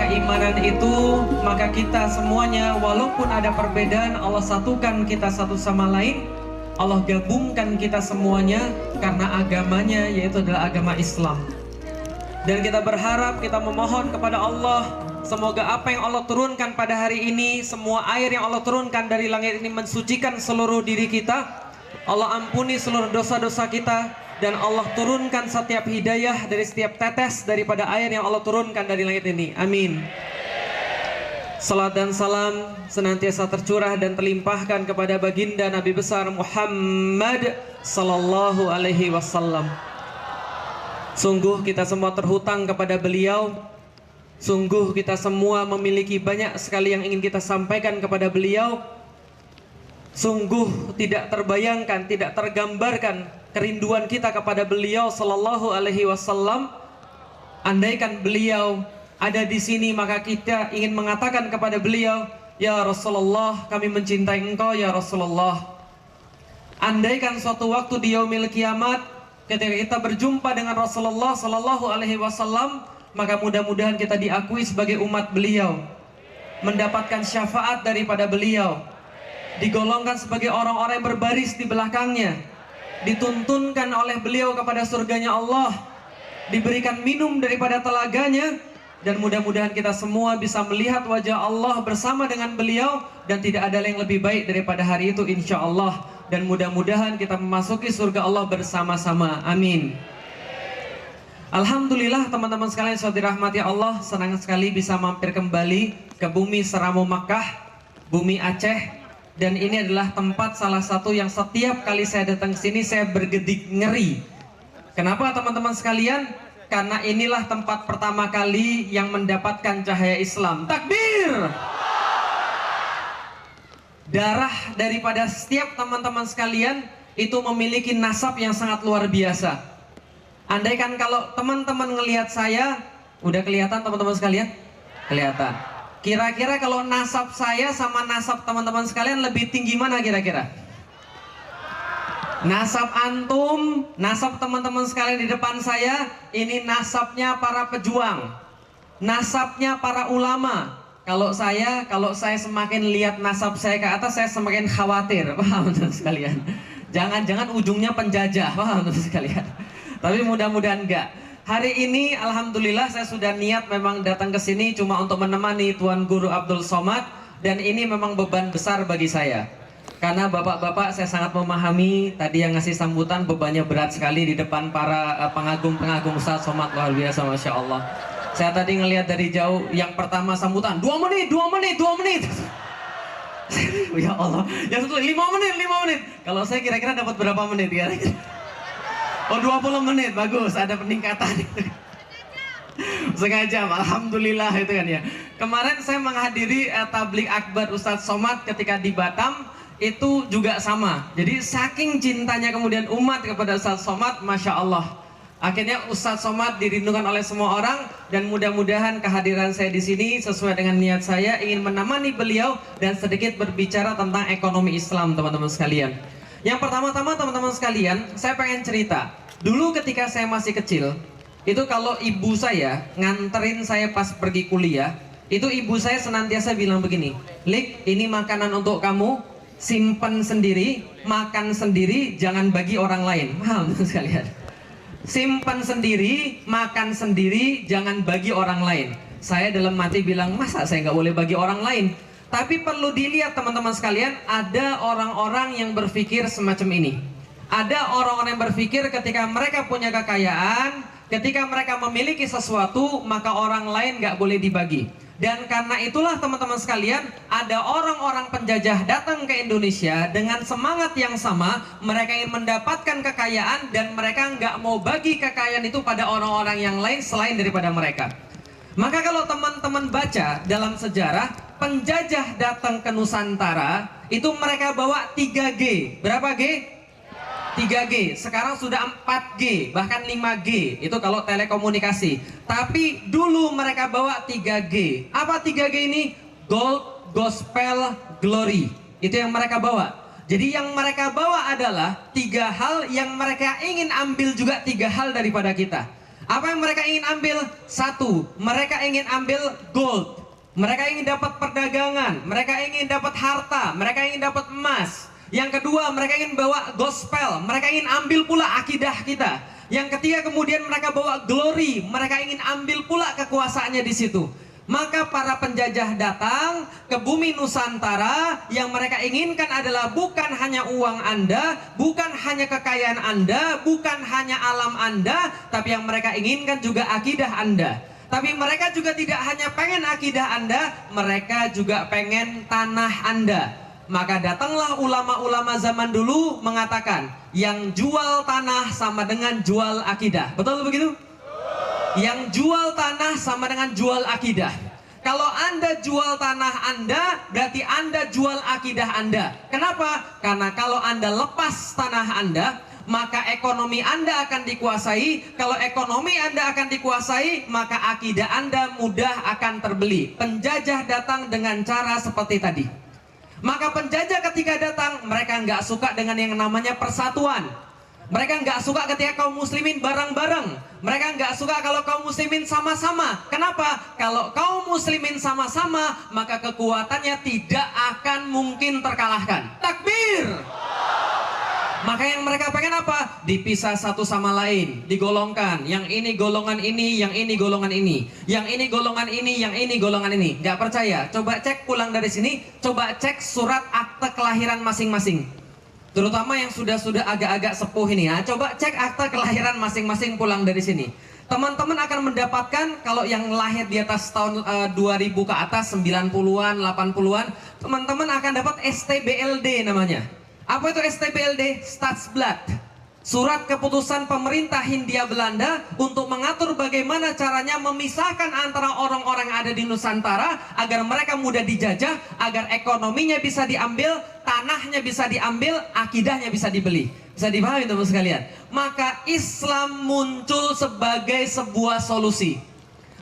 keimanan itu, maka kita semuanya walaupun ada perbedaan, Allah satukan kita satu sama lain. Allah gabungkan kita semuanya karena agamanya, yaitu adalah agama Islam. Dan kita berharap, kita memohon kepada Allah, semoga apa yang Allah turunkan pada hari ini, semua air yang Allah turunkan dari langit ini mensucikan seluruh diri kita. Allah ampuni seluruh dosa-dosa kita, dan Allah turunkan setiap hidayah dari setiap tetes daripada air yang Allah turunkan dari langit ini. Amin. Salat dan salam senantiasa tercurah dan terlimpahkan kepada baginda Nabi besar Muhammad sallallahu alaihi wasallam. Sungguh kita semua terhutang kepada beliau. Sungguh kita semua memiliki banyak sekali yang ingin kita sampaikan kepada beliau. Sungguh tidak terbayangkan, tidak tergambarkan kerinduan kita kepada beliau sallallahu alaihi wasallam. Andaikan beliau ada di sini, maka kita ingin mengatakan kepada beliau, ya Rasulullah, kami mencintai engkau ya Rasulullah. Andaikan suatu waktu di yaumil kiamat, ketika kita berjumpa dengan Rasulullah sallallahu alaihi wasallam, maka mudah-mudahan kita diakui sebagai umat beliau, mendapatkan syafaat daripada beliau, digolongkan sebagai orang-orang yang berbaris di belakangnya, dituntunkan oleh beliau kepada surganya Allah, diberikan minum daripada telaganya. Dan mudah-mudahan kita semua bisa melihat wajah Allah bersama dengan beliau, dan tidak ada yang lebih baik daripada hari itu insya Allah. Dan mudah-mudahan kita memasuki surga Allah bersama-sama. Amin. Alhamdulillah teman-teman sekalian yang dirahmati Allah, senang sekali bisa mampir kembali ke bumi Seramu Makkah, bumi Aceh. Dan ini adalah tempat salah satu yang setiap kali saya datang ke sini saya bergedik ngeri. Kenapa teman-teman sekalian? Karena inilah tempat pertama kali yang mendapatkan cahaya Islam. Takbir! Darah daripada setiap teman-teman sekalian itu memiliki nasab yang sangat luar biasa. Andaikan kalau teman-teman ngelihat saya, udah kelihatan teman-teman sekalian? Kelihatan. Kira-kira kalau nasab saya sama nasab teman-teman sekalian lebih tinggi mana kira-kira? Nasab antum, nasab teman-teman sekalian di depan saya, ini nasabnya para pejuang, nasabnya para ulama. Kalau saya semakin lihat nasab saya ke atas, saya semakin khawatir, paham teman sekalian? Jangan-jangan ujungnya penjajah, paham teman sekalian? Tapi mudah-mudahan enggak. Hari ini alhamdulillah saya sudah niat memang datang ke sini cuma untuk menemani Tuan Guru Abdul Somad, dan ini memang beban besar bagi saya. Karena bapak-bapak saya sangat memahami, tadi yang ngasih sambutan bebannya berat sekali di depan para pengagum-pengagum Ustaz Somad, luar biasa Masya Allah. Saya tadi ngelihat dari jauh, yang pertama sambutan 2 menit. Ya Allah, yang satu 5 menit. Kalau saya kira-kira dapat berapa menit ya? Oh 20 menit, bagus, ada peningkatan. Setengah jam, alhamdulillah itu kan ya. Kemarin saya menghadiri tablik akbar Ustaz Somad ketika di Batam. Itu juga sama. Jadi saking cintanya kemudian umat kepada Ustaz Somad, Masya Allah, akhirnya Ustaz Somad dirindukan oleh semua orang. Dan mudah-mudahan kehadiran saya di sini sesuai dengan niat saya, ingin menemani beliau dan sedikit berbicara tentang ekonomi Islam teman-teman sekalian. Yang pertama-tama teman-teman sekalian, saya pengen cerita. Dulu ketika saya masih kecil, itu kalau ibu saya nganterin saya pas pergi kuliah, itu ibu saya senantiasa bilang begini, Lik, ini makanan untuk kamu, simpan sendiri, makan sendiri, jangan bagi orang lain. Paham sekalian? Simpan sendiri, makan sendiri, jangan bagi orang lain. Saya dalam hati bilang, masa saya nggak boleh bagi orang lain? Tapi perlu dilihat teman-teman sekalian, ada orang-orang yang berpikir semacam ini. Ada orang-orang yang berpikir ketika mereka punya kekayaan, ketika mereka memiliki sesuatu, maka orang lain nggak boleh dibagi. Dan karena itulah teman-teman sekalian, ada orang-orang penjajah datang ke Indonesia dengan semangat yang sama. Mereka ingin mendapatkan kekayaan dan mereka nggak mau bagi kekayaan itu pada orang-orang yang lain selain daripada mereka. Maka kalau teman-teman baca dalam sejarah, penjajah datang ke Nusantara, itu mereka bawa 3G. Berapa G? 3G, sekarang sudah 4G, bahkan 5G, itu kalau telekomunikasi. Tapi dulu mereka bawa 3G. Apa 3G ini? Gold, Gospel, Glory. Itu yang mereka bawa. Jadi yang mereka bawa adalah 3 hal yang mereka ingin ambil juga 3 hal daripada kita. Apa yang mereka ingin ambil? Satu, mereka ingin ambil gold. Mereka ingin dapat perdagangan, mereka ingin dapat harta, mereka ingin dapat emas. Yang kedua, mereka ingin bawa gospel, mereka ingin ambil pula akidah kita. Yang ketiga, kemudian mereka bawa glory, mereka ingin ambil pula kekuasaannya di situ. Maka para penjajah datang ke bumi Nusantara, yang mereka inginkan adalah bukan hanya uang Anda, bukan hanya kekayaan Anda, bukan hanya alam Anda, tapi yang mereka inginkan juga akidah Anda. Tapi mereka juga tidak hanya pengen akidah Anda, mereka juga pengen tanah Anda. Maka datanglah ulama-ulama zaman dulu mengatakan, yang jual tanah sama dengan jual akidah. Betul begitu? Yang jual tanah sama dengan jual akidah. Kalau Anda jual tanah Anda, berarti Anda jual akidah Anda. Kenapa? Karena kalau Anda lepas tanah Anda, maka ekonomi Anda akan dikuasai. Kalau ekonomi Anda akan dikuasai, maka akidah Anda mudah akan terbeli. Penjajah datang dengan cara seperti tadi. Maka penjajah ketika datang, mereka nggak suka dengan yang namanya persatuan. Mereka nggak suka ketika kaum muslimin bareng-bareng. Mereka nggak suka kalau kaum muslimin sama-sama. Kenapa? Kalau kaum muslimin sama-sama, maka kekuatannya tidak akan mungkin terkalahkan. Takbir! Maka yang mereka pengen apa? Dipisah satu sama lain, digolongkan. Yang ini golongan ini, yang ini golongan ini. Yang ini golongan ini, yang ini golongan ini. Nggak percaya? Coba cek pulang dari sini, coba cek surat akte kelahiran masing-masing. Terutama yang sudah agak-agak sepuh ini ya. Coba cek akte kelahiran masing-masing pulang dari sini. Teman-teman akan mendapatkan, kalau yang lahir di atas tahun 2000 ke atas, 90-an, 80-an, teman-teman akan dapat STBLD namanya. Apa itu STBLD? Stadsblad. Surat keputusan pemerintah Hindia Belanda untuk mengatur bagaimana caranya memisahkan antara orang-orang yang ada di Nusantara agar mereka mudah dijajah, agar ekonominya bisa diambil, tanahnya bisa diambil, akidahnya bisa dibeli. Bisa dipahami teman sekalian? Maka Islam muncul sebagai sebuah solusi.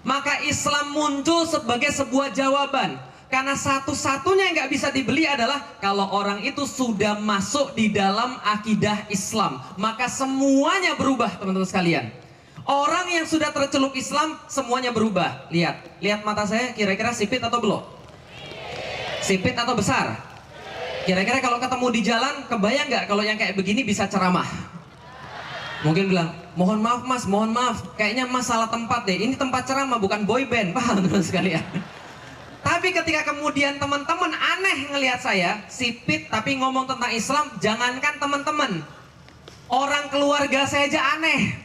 Maka Islam muncul sebagai sebuah jawaban. Karena satu-satunya yang nggak bisa dibeli adalah kalau orang itu sudah masuk di dalam akidah Islam. Maka semuanya berubah teman-teman sekalian. Orang yang sudah tercelup Islam semuanya berubah. Lihat mata saya, kira-kira sipit atau belum? Sipit atau besar? Kira-kira kalau ketemu di jalan, kebayang nggak kalau yang kayak begini bisa ceramah? Mungkin bilang, mohon maaf mas, mohon maaf, kayaknya mas salah tempat deh. Ini tempat ceramah bukan boy band, paham teman sekalian? Tapi ketika kemudian teman-teman aneh ngelihat saya, sipit tapi ngomong tentang Islam, jangankan teman-teman, orang keluarga saya aja aneh.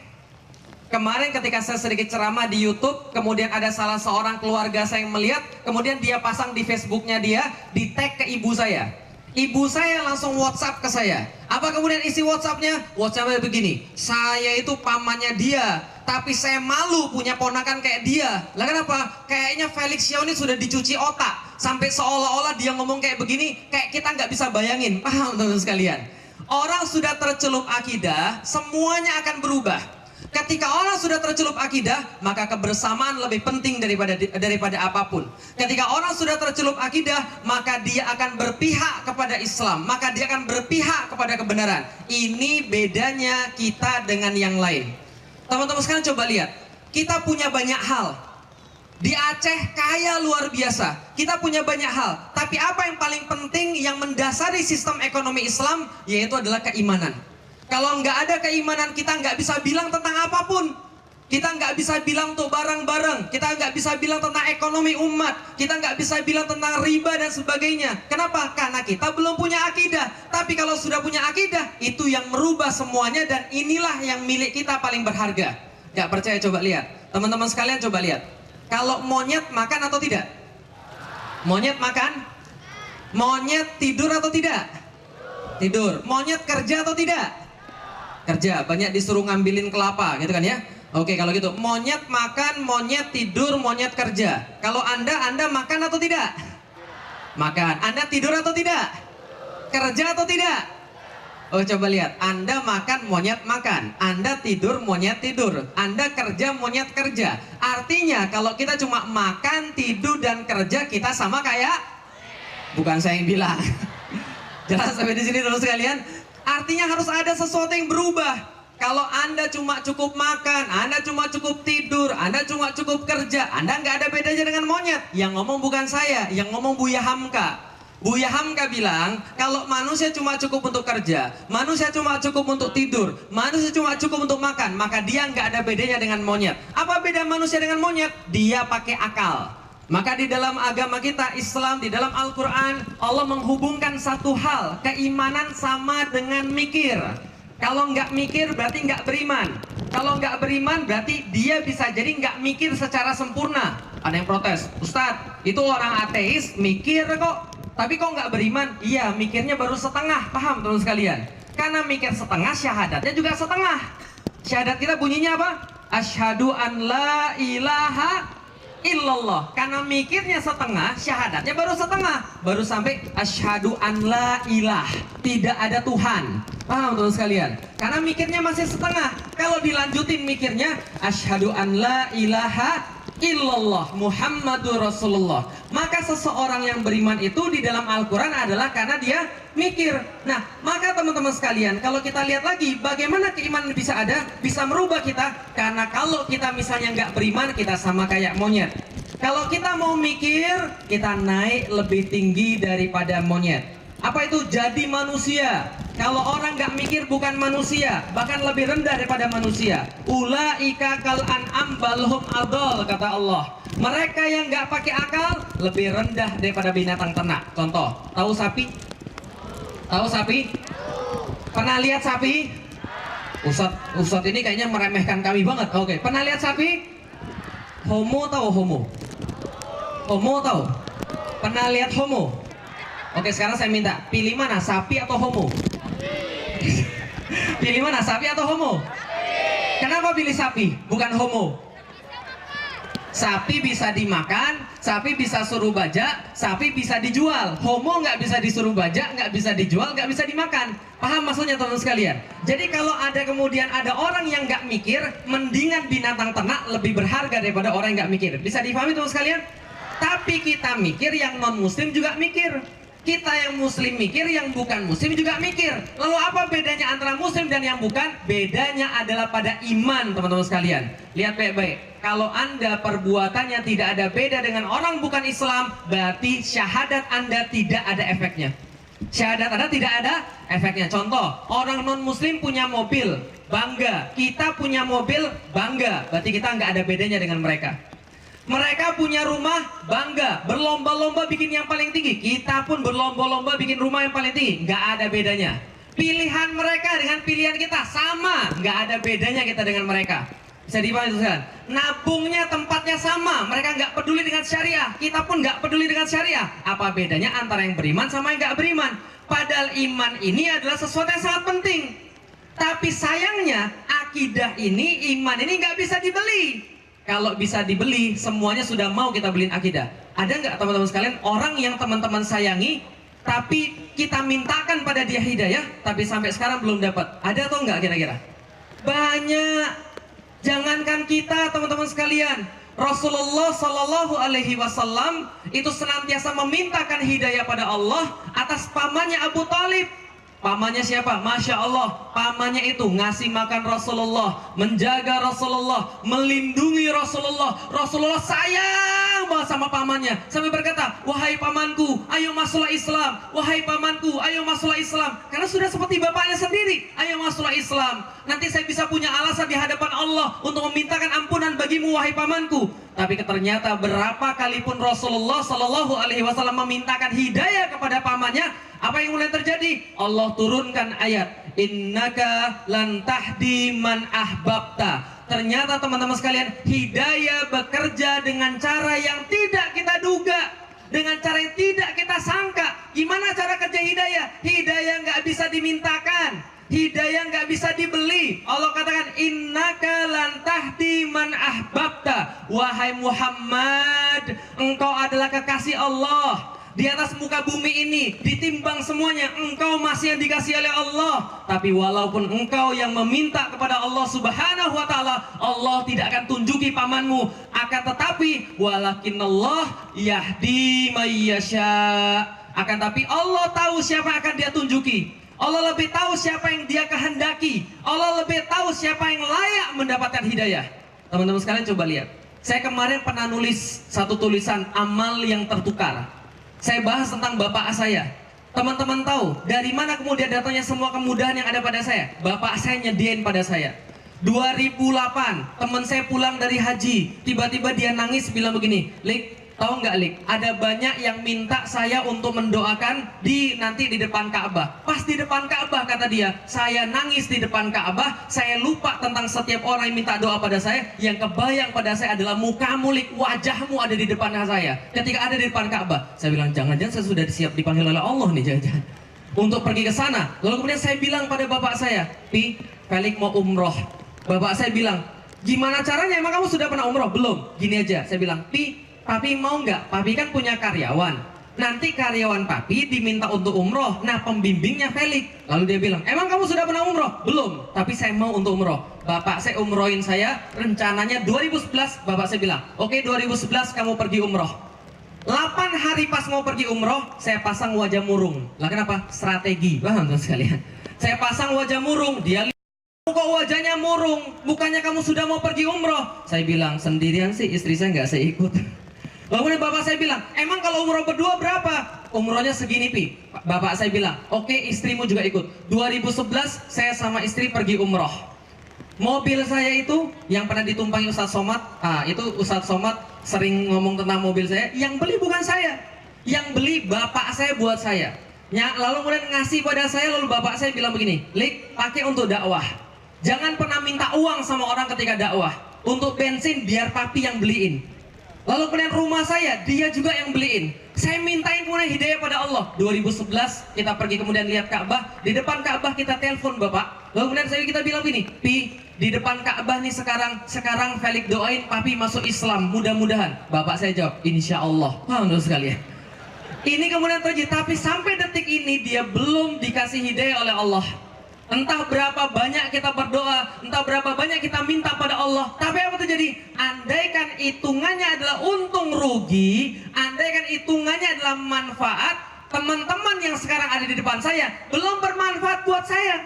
Kemarin ketika saya sedikit ceramah di YouTube, kemudian ada salah seorang keluarga saya yang melihat, kemudian dia pasang di Facebooknya dia, di tag ke ibu saya. Ibu saya langsung WhatsApp ke saya. Apa kemudian isi WhatsAppnya? WhatsAppnya begini, saya itu pamannya dia, tapi saya malu punya ponakan kayak dia. Lah kenapa? Kayaknya Felix Xiao ini sudah dicuci otak, sampai seolah-olah dia ngomong kayak begini, kayak kita nggak bisa bayangin. Paham teman-teman sekalian? Orang sudah tercelup akidah, semuanya akan berubah. Ketika orang sudah tercelup akidah, maka kebersamaan lebih penting daripada apapun. Ketika orang sudah tercelup akidah, maka dia akan berpihak kepada Islam, maka dia akan berpihak kepada kebenaran. Ini bedanya kita dengan yang lain. Teman-teman sekalian coba lihat, kita punya banyak hal. Di Aceh kaya luar biasa, kita punya banyak hal. Tapi apa yang paling penting yang mendasari sistem ekonomi Islam, yaitu adalah keimanan. Kalau nggak ada keimanan, kita nggak bisa bilang tentang apapun. Kita nggak bisa bilang untuk barang-barang, kita nggak bisa bilang tentang ekonomi umat, kita nggak bisa bilang tentang riba dan sebagainya. Kenapa? Karena kita belum punya akidah. Tapi kalau sudah punya akidah, itu yang merubah semuanya, dan inilah yang milik kita paling berharga. Nggak percaya coba lihat, teman-teman sekalian coba lihat. Kalau monyet makan atau tidak? Monyet makan? Monyet tidur atau tidak? Tidur. Monyet kerja atau tidak? Kerja. Banyak disuruh ngambilin kelapa gitu kan ya. Oke, kalau gitu monyet makan, monyet tidur, monyet kerja. Kalau Anda makan atau tidak? Makan. Anda tidur atau tidak? Kerja atau tidak? Oh, coba lihat. Anda makan, monyet makan. Anda tidur, monyet tidur. Anda kerja, monyet kerja. Artinya kalau kita cuma makan, tidur dan kerja, kita sama kayak, bukan saya yang bilang. Jelas sampai di sini terus sekalian. Artinya harus ada sesuatu yang berubah. Kalau Anda cuma cukup makan, Anda cuma cukup tidur, Anda cuma cukup kerja, Anda nggak ada bedanya dengan monyet. Yang ngomong bukan saya, yang ngomong Buya Hamka. Buya Hamka bilang, kalau manusia cuma cukup untuk kerja, manusia cuma cukup untuk tidur, manusia cuma cukup untuk makan, maka dia nggak ada bedanya dengan monyet. Apa beda manusia dengan monyet? Dia pakai akal. Maka di dalam agama kita, Islam, di dalam Al-Quran, Allah menghubungkan satu hal, keimanan sama dengan mikir. Kalau nggak mikir berarti nggak beriman. Kalau nggak beriman berarti dia bisa jadi nggak mikir secara sempurna. Ada yang protes, Ustadz, itu orang ateis mikir kok. Tapi kok nggak beriman? Iya, mikirnya baru setengah. Paham teman sekalian? Karena mikir setengah, syahadatnya juga setengah. Syahadat kita bunyinya apa? Asyhadu an la ilaha illallah. Karena mikirnya setengah, syahadatnya baru setengah. Baru sampai asyhadu an la ilah. Tidak ada Tuhan. Paham teman sekalian? Karena mikirnya masih setengah. Kalau dilanjutin mikirnya asyhadu an la ilaha illallah Muhammadur Rasulullah. Maka seseorang yang beriman itu di dalam Al-Quran adalah karena dia mikir. Nah, maka teman-teman sekalian, kalau kita lihat lagi bagaimana keimanan bisa ada, bisa merubah kita. Karena kalau kita misalnya nggak beriman, kita sama kayak monyet. Kalau kita mau mikir, kita naik lebih tinggi daripada monyet. Apa itu? Jadi manusia. Kalau orang nggak mikir bukan manusia, bahkan lebih rendah daripada manusia. Ulaika kal an'am balhum adol, kata Allah. Mereka yang nggak pakai akal lebih rendah daripada binatang ternak. Contoh, tahu sapi? Tahu sapi? Pernah lihat sapi? Ustadz ini kayaknya meremehkan kami banget. Oke, pernah lihat sapi? Homo tahu homo? Homo tahu? Pernah lihat homo? Oke, sekarang saya minta, pilih mana, sapi atau homo? Pilih mana, sapi atau homo? Kenapa pilih sapi, bukan homo? Sapi bisa dimakan, sapi bisa suruh bajak, sapi bisa dijual. Homo nggak bisa disuruh bajak, nggak bisa dijual, nggak bisa dimakan. Paham maksudnya teman sekalian? Jadi kalau ada kemudian ada orang yang nggak mikir, mendingan binatang ternak lebih berharga daripada orang yang nggak mikir. Bisa dipahami teman sekalian? Tapi kita mikir, yang non muslim juga mikir. Kita yang muslim mikir, yang bukan muslim juga mikir. Lalu apa bedanya antara muslim dan yang bukan? Bedanya adalah pada iman, teman-teman sekalian. Lihat baik-baik. Kalau Anda perbuatannya tidak ada beda dengan orang bukan Islam, berarti syahadat Anda tidak ada efeknya. Syahadat Anda tidak ada efeknya. Contoh, orang non muslim punya mobil, bangga. Kita punya mobil, bangga. Berarti kita nggak ada bedanya dengan mereka. Mereka punya rumah, bangga, berlomba-lomba bikin yang paling tinggi. Kita pun berlomba-lomba bikin rumah yang paling tinggi. Nggak ada bedanya. Pilihan mereka dengan pilihan kita sama, nggak ada bedanya kita dengan mereka. Bisa dipahami teman-teman? Nabungnya tempatnya sama, mereka nggak peduli dengan syariah, kita pun nggak peduli dengan syariah. Apa bedanya antara yang beriman sama yang nggak beriman? Padahal iman ini adalah sesuatu yang sangat penting. Tapi sayangnya akidah ini, iman ini nggak bisa dibeli. Kalau bisa dibeli, semuanya sudah mau kita beliin akidah. Ada nggak teman-teman sekalian orang yang teman-teman sayangi, tapi kita mintakan pada dia hidayah, tapi sampai sekarang belum dapat? Ada atau nggak kira-kira? Banyak. Jangankan kita, teman-teman sekalian, Rasulullah Shallallahu Alaihi Wasallam itu senantiasa memintakan hidayah pada Allah atas pamannya Abu Talib. Pamannya siapa? Masya Allah, pamannya itu ngasih makan Rasulullah, menjaga Rasulullah, melindungi Rasulullah. Rasulullah sayang banget sama pamannya, sampai berkata, wahai pamanku, ayo masuklah Islam. Wahai pamanku, ayo masuklah Islam. Karena sudah seperti bapaknya sendiri, ayo masuklah Islam. Nanti saya bisa punya alasan di hadapan Allah untuk memintakan ampunan bagimu, wahai pamanku. Tapi ternyata berapa kali pun Rasulullah Shallallahu Alaihi Wasallam memintakan hidayah kepada pamannya, apa yang mulai terjadi? Allah turunkan ayat, innaka lan tahdi man ahbabta. Ternyata teman-teman sekalian, hidayah bekerja dengan cara yang tidak kita duga, dengan cara yang tidak kita sangka. Gimana cara kerja hidayah? Hidayah nggak bisa dimintakan, hidayah nggak bisa dibeli. Allah katakan, innaka lan tahdi man ahbabta. Wahai Muhammad, engkau adalah kekasih Allah. Di atas muka bumi ini, ditimbang semuanya, engkau masih yang dikasih oleh Allah. Tapi walaupun engkau yang meminta kepada Allah Subhanahu wa ta'ala, Allah tidak akan tunjuki pamanmu. Akan tetapi, walakinallah yahdi may yasha. Akan tapi Allah tahu siapa akan dia tunjuki. Allah lebih tahu siapa yang dia kehendaki. Allah lebih tahu siapa yang layak mendapatkan hidayah. Teman-teman sekalian coba lihat. Saya kemarin pernah nulis satu tulisan amal yang tertukar. Saya bahas tentang bapak saya. Teman-teman tahu dari mana kemudian datangnya semua kemudahan yang ada pada saya? Bapak saya nyediain pada saya. 2008 teman saya pulang dari haji, tiba-tiba dia nangis bilang begini, Lik, tahu nggak Lik, ada banyak yang minta saya untuk mendoakan nanti di depan Ka'bah. Pas di depan Ka'bah kata dia, saya nangis di depan Ka'bah, saya lupa tentang setiap orang yang minta doa pada saya. Yang kebayang pada saya adalah mukamu Lik, wajahmu ada di depan saya ketika ada di depan Ka'bah. Saya bilang, jangan-jangan saya sudah siap dipanggil oleh Allah nih, jangan-jangan untuk pergi ke sana. Lalu kemudian saya bilang pada bapak saya, Pi, Felix mau umroh. Bapak saya bilang, gimana caranya? Emang kamu sudah pernah umroh? Belum. Gini aja, saya bilang, Pi, Papi mau nggak? Papi kan punya karyawan. Nanti karyawan Papi diminta untuk umroh. Nah, pembimbingnya Felix. Lalu dia bilang, emang kamu sudah pernah umroh? Belum. Tapi saya mau untuk umroh. Bapak saya umrohin saya. Rencananya 2011. Bapak saya bilang, oke 2011 kamu pergi umroh. 8 hari pas mau pergi umroh, saya pasang wajah murung. Lah kenapa? Strategi. Paham teman sekalian? Saya pasang wajah murung. Dia kok wajahnya murung? Bukannya kamu sudah mau pergi umroh? Saya bilang, sendirian sih, istri saya nggak saya ikut. Lalu bapak saya bilang, emang kalau umroh berdua berapa? Umrohnya segini Pi. Bapak saya bilang, oke istrimu juga ikut. 2011 saya sama istri pergi umroh. Mobil saya itu yang pernah ditumpangi Ustadz Somad, itu Ustadz Somad sering ngomong tentang mobil saya. Yang beli bukan saya, yang beli bapak saya buat saya. Lalu kemudian ngasih pada saya, lalu bapak saya bilang begini, Lik, pakai untuk dakwah. Jangan pernah minta uang sama orang ketika dakwah. Untuk bensin biar papi yang beliin. Lalu kemudian rumah saya, dia juga yang beliin. Saya mintain kemudian hidayah pada Allah. 2011 kita pergi kemudian lihat Ka'bah. Di depan Ka'bah kita telepon bapak. Lalu kemudian kita bilang begini, Pi, di depan Ka'bah nih sekarang Felix doain papi masuk Islam, mudah-mudahan. Bapak saya jawab, insya Allah. Alhamdulillah sekalian. Ini kemudian terjadi, tapi sampai detik ini dia belum dikasih hidayah oleh Allah. Entah berapa banyak kita berdoa, entah berapa banyak kita minta pada Allah, tapi apa terjadi? Andaikan hitungannya adalah untung rugi, andaikan hitungannya adalah manfaat, teman-teman yang sekarang ada di depan saya belum bermanfaat buat saya.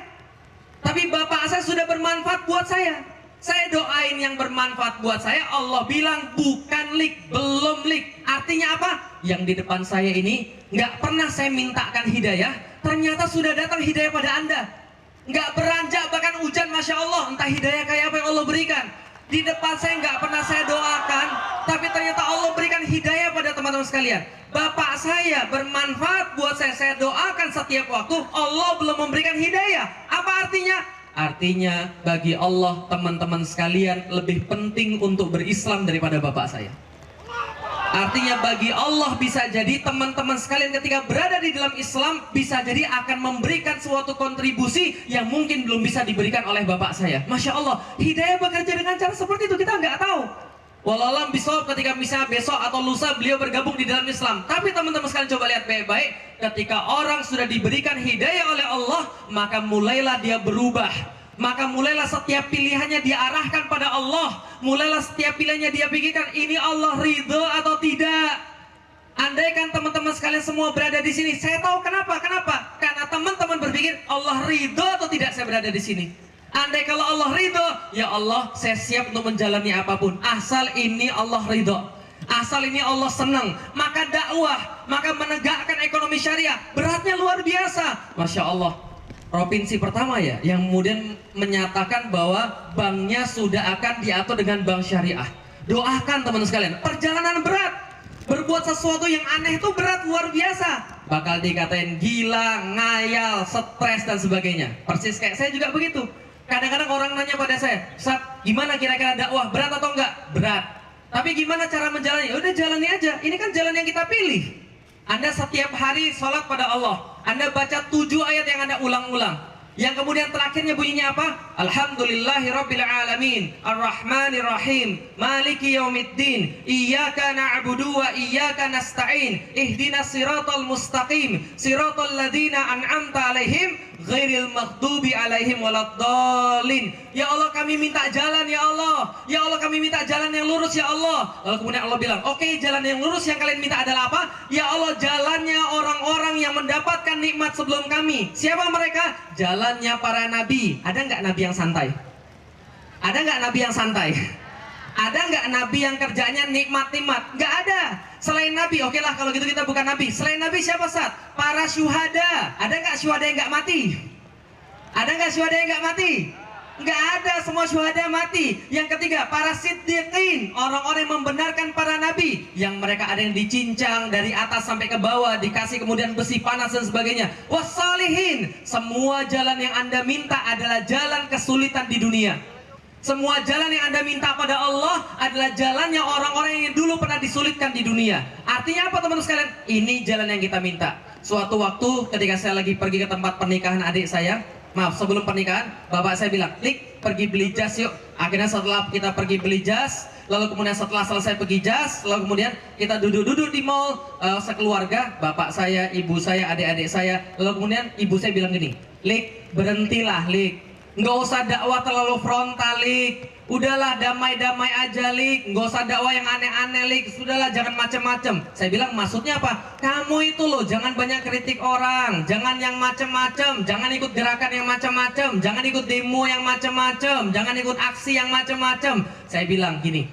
Tapi bapak saya sudah bermanfaat buat saya. Saya doain yang bermanfaat buat saya, Allah bilang bukan Lik, belum Lik. Artinya apa? Yang di depan saya ini nggak pernah saya mintakan hidayah, ternyata sudah datang hidayah pada Anda. Nggak beranjak bahkan hujan, Masya Allah, entah hidayah kayak apa yang Allah berikan. Di depan saya nggak pernah saya doakan, tapi ternyata Allah berikan hidayah pada teman-teman sekalian. Bapak saya bermanfaat buat saya doakan setiap waktu, Allah belum memberikan hidayah. Apa artinya? Artinya bagi Allah teman-teman sekalian lebih penting untuk berislam daripada bapak saya. Artinya bagi Allah bisa jadi teman-teman sekalian ketika berada di dalam Islam bisa jadi akan memberikan suatu kontribusi yang mungkin belum bisa diberikan oleh bapak saya. Masya Allah, hidayah bekerja dengan cara seperti itu, kita nggak tahu. Wallahualam bisawab ketika misalnya besok atau lusa beliau bergabung di dalam Islam. Tapi teman-teman sekalian coba lihat baik-baik, ketika orang sudah diberikan hidayah oleh Allah, maka mulailah dia berubah. Maka mulailah setiap pilihannya dia arahkan pada Allah. Mulailah setiap pilihannya dia pikirkan, ini Allah ridho atau tidak. Andaikan teman-teman sekalian semua berada di sini, saya tahu kenapa. Karena teman-teman berpikir Allah ridho atau tidak saya berada di sini. Andai kalau Allah ridho, ya Allah saya siap untuk menjalani apapun. Asal ini Allah ridho, asal ini Allah senang. Maka dakwah, maka menegakkan ekonomi syariah, beratnya luar biasa. Masya Allah. Provinsi pertama ya yang kemudian menyatakan bahwa banknya sudah akan diatur dengan bank syariah. Doakan teman-teman sekalian, perjalanan berat, berbuat sesuatu yang aneh itu berat luar biasa. Bakal dikatain gila, ngayal, stres dan sebagainya. Persis kayak saya juga begitu. Kadang-kadang orang nanya pada saya, Ustaz, gimana kira-kira dakwah, berat atau enggak? Berat. Tapi gimana cara menjalani? Udah jalani aja. Ini kan jalan yang kita pilih. Anda setiap hari sholat pada Allah, Anda baca 7 ayat yang Anda ulang-ulang, yang kemudian terakhirnya bunyinya apa? Alhamdulillahirabbil alamin, arrahmanir rahim, maliki yaumiddin, iyyaka na'budu wa iyyaka nasta'in, ihdinas siratal mustaqim, siratal ladzina an'amta alaihim ghairil maghdubi alaihim waladdallin. Ya Allah, kami minta jalan ya Allah. Ya Allah, kami minta jalan yang lurus ya Allah. Lalu kemudian Allah bilang, oke, jalan yang lurus yang kalian minta adalah apa? Ya Allah, jalannya orang-orang yang mendapatkan nikmat sebelum kami. Siapa mereka? Jalannya para nabi. Ada nggak nabi yang santai? Ada nggak nabi yang santai? Ada nggak nabi yang kerjanya nikmat-nikmat? Nggak ada. Selain nabi, oke lah kalau gitu kita bukan nabi. Selain nabi siapa, Ustaz? Para syuhada. Ada nggak syuhada yang nggak mati? Ada nggak syuhada yang nggak mati? Nggak ada, semua syuhada mati. Yang ketiga, para siddiqin, orang-orang yang membenarkan para nabi, yang mereka ada yang dicincang dari atas sampai ke bawah, dikasih kemudian besi panas dan sebagainya. Wassalihin, semua jalan yang Anda minta adalah jalan kesulitan di dunia. Semua jalan yang Anda minta pada Allah adalah jalannya orang-orang yang dulu pernah disulitkan di dunia. Artinya apa teman-teman sekalian? Ini jalan yang kita minta. Suatu waktu ketika saya lagi pergi ke tempat pernikahan adik saya, maaf sebelum pernikahan, bapak saya bilang, Lik, pergi beli jas yuk. Akhirnya setelah kita pergi beli jas, lalu kemudian setelah selesai pergi jas, lalu kemudian kita duduk-duduk di mall sekeluarga, bapak saya, ibu saya, adik-adik saya. Lalu kemudian ibu saya bilang gini, Lik, berhentilah Lik. Nggak usah dakwah terlalu frontal, Lik. Udahlah, damai-damai aja, Lik. Nggak usah dakwah yang aneh-aneh, Lik. Sudahlah, jangan macem-macem. Saya bilang, maksudnya apa? Kamu itu loh, jangan banyak kritik orang. Jangan yang macem-macem. Jangan ikut gerakan yang macem-macem. Jangan ikut demo yang macem-macem. Jangan ikut aksi yang macem-macem. Saya bilang gini,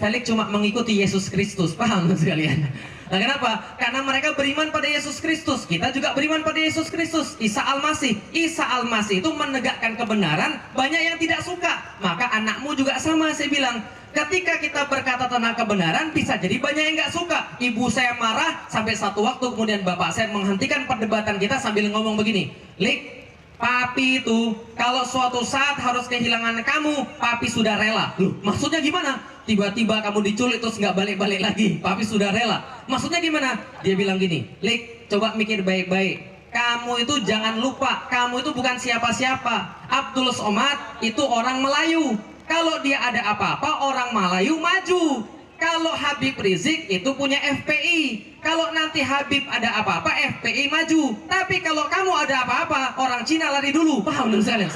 Felix cuma mengikuti Yesus Kristus. Paham sekalian? Nah, kenapa? Karena mereka beriman pada Yesus Kristus. Kita juga beriman pada Yesus Kristus. Isa Al-Masih. Isa Al-Masih itu menegakkan kebenaran. Banyak yang tidak suka. Maka anakmu juga sama, saya bilang. Ketika kita berkata tentang kebenaran, bisa jadi banyak yang nggak suka. Ibu saya marah, sampai satu waktu kemudian bapak saya menghentikan perdebatan kita sambil ngomong begini, Lik, papi itu kalau suatu saat harus kehilangan kamu, papi sudah rela. Loh, maksudnya gimana? Tiba-tiba kamu diculik terus nggak balik-balik lagi, papi sudah rela. Maksudnya gimana? Dia bilang gini, Lik, coba mikir baik-baik. Kamu itu jangan lupa, kamu itu bukan siapa-siapa. Abdul Somad itu orang Melayu. Kalau dia ada apa-apa, orang Melayu maju. Kalau Habib Rizik itu punya FPI. Kalau nanti Habib ada apa-apa, FPI maju. Tapi kalau kamu ada apa-apa, orang Cina lari dulu. Paham teman sekalian?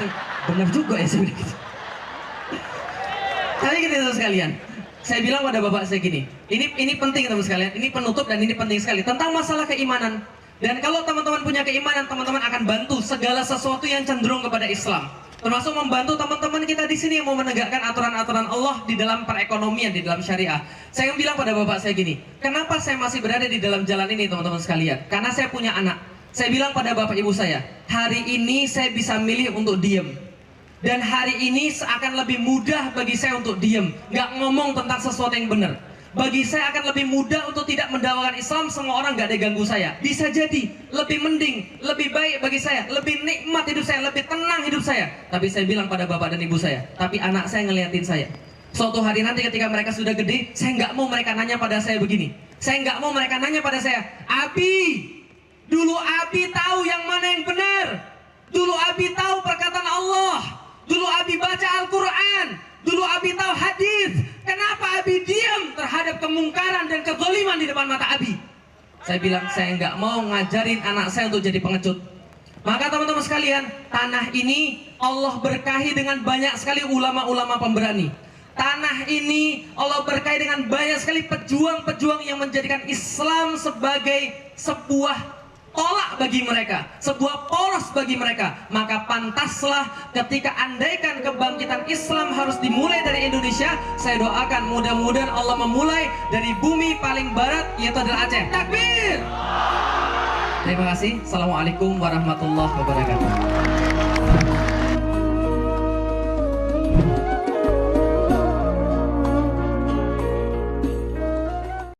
Benar juga ya saya bilang. Saya gini teman sekalian. Saya bilang pada bapak saya gini. Ini penting teman sekalian. Ini penutup dan ini penting sekali tentang masalah keimanan. Dan kalau teman-teman punya keimanan, teman-teman akan bantu segala sesuatu yang cenderung kepada Islam. Termasuk membantu teman-teman kita di sini yang mau menegakkan aturan-aturan Allah di dalam perekonomian, di dalam syariah. Saya bilang pada bapak saya gini, kenapa saya masih berada di dalam jalan ini teman-teman sekalian? Karena saya punya anak. Saya bilang pada bapak ibu saya, hari ini saya bisa milih untuk diem. Dan hari ini akan lebih mudah bagi saya untuk diem, nggak ngomong tentang sesuatu yang benar. Bagi saya akan lebih mudah untuk tidak mendakwakan Islam, semua orang nggak ada ganggu saya. Bisa jadi lebih mending, lebih baik bagi saya, lebih nikmat hidup saya, lebih tenang hidup saya. Tapi saya bilang pada bapak dan ibu saya, tapi anak saya ngeliatin saya. Suatu hari nanti ketika mereka sudah gede, saya nggak mau mereka nanya pada saya begini. Saya nggak mau mereka nanya pada saya, Abi, dulu Abi tahu yang mana yang benar. Dulu Abi tahu perkataan Allah. Dulu Abi baca Al-Quran. Dulu Abi tahu hadis. Kenapa Abi diam terhadap kemungkaran dan kezaliman di depan mata Abi? Saya bilang, saya nggak mau ngajarin anak saya untuk jadi pengecut. Maka teman-teman sekalian, tanah ini Allah berkahi dengan banyak sekali ulama-ulama pemberani. Tanah ini Allah berkahi dengan banyak sekali pejuang-pejuang yang menjadikan Islam sebagai sebuah tolak bagi mereka, sebuah poros bagi mereka. Maka pantaslah ketika andaikan kebangkitan Islam harus dimulai dari Indonesia, saya doakan mudah-mudahan Allah memulai dari bumi paling barat, yaitu adalah Aceh. Takbir. Terima kasih. Assalamualaikum warahmatullahi wabarakatuh.